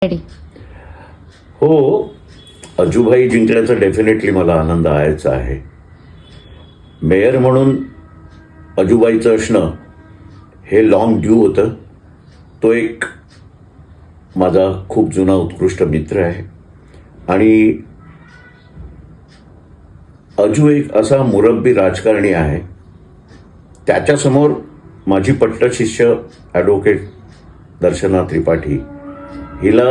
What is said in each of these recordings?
Ready. हो, अजूभाई जिंकल्याचा definitely मला आनंद आहेचा आहे. मेयर म्हणून अजूबाईचं असणं हे लॉंग ड्यू होतं. तो एक माझा खूप जुना उत्कृष्ट मित्र आहे आणि अजू एक असा मुरब्बी राजकारणी आहे. त्याच्यासमोर माझी पट्टशिष्य ॲडव्होकेट दर्शना त्रिपाठी हिला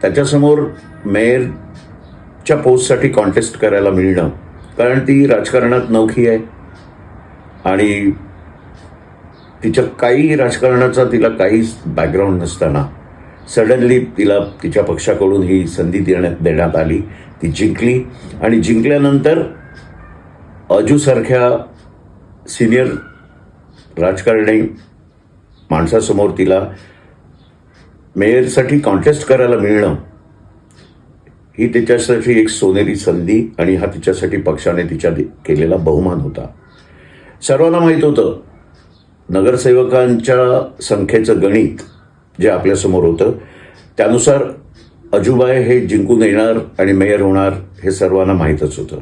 त्याच्यासमोर मेयरच्या पोस्टसाठी कॉन्टेस्ट करायला मिळणं, कारण ती राजकारणात नवखी आहे आणि तिच्या काही राजकारणाचा तिला काहीच बॅकग्राऊंड नसताना सडनली तिला तिच्या पक्षाकडून ही संधी देण्यात आली. ती जिंकली आणि जिंकल्यानंतर अजूसारख्या सिनियर राजकारणी माणसासमोर तिला मेयरसाठी कॉन्टेस्ट करायला मिळणं ही तिच्यासाठी एक सोनेरी संधी आणि हा तिच्यासाठी पक्षाने तिच्या केलेला बहुमान होता. सर्वांना माहीत होतं नगरसेवकांच्या संख्येचं गणित जे आपल्यासमोर होतं त्यानुसार अजूबाई हे जिंकून येणार आणि मेयर होणार हे सर्वांना माहीतच होतं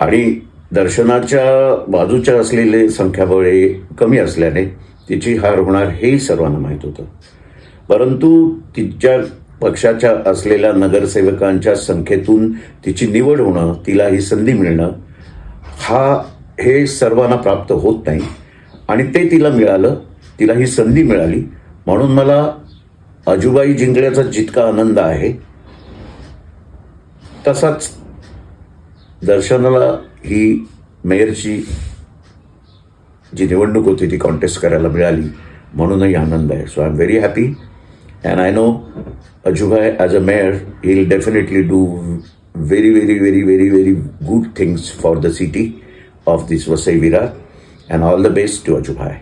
आणि दर्शनाच्या बाजूच्या असलेले संख्याबळ हे कमी असल्याने तिची हार होणार हेही सर्वांना माहीत होतं. परंतु तिच्या पक्षाच्या असलेल्या नगरसेवकांच्या संख्येतून तिची निवड होणं, तिला ही संधी मिळणं हे सर्वांना प्राप्त होत नाही आणि ते तिला मिळालं. तिला ही संधी मिळाली म्हणून मला अजूबाई जिंकण्याचा जितका आनंद आहे तसाच दर्शनाला ही मेयरची जी निवडणूक होती ती कॉन्टेस्ट करायला मिळाली म्हणूनही आनंद आहे. So I am very happy and I know Ajubhai as a mayor, he'll definitely do very good things for the city of this Vasai Virar, and all the best to Ajubhai.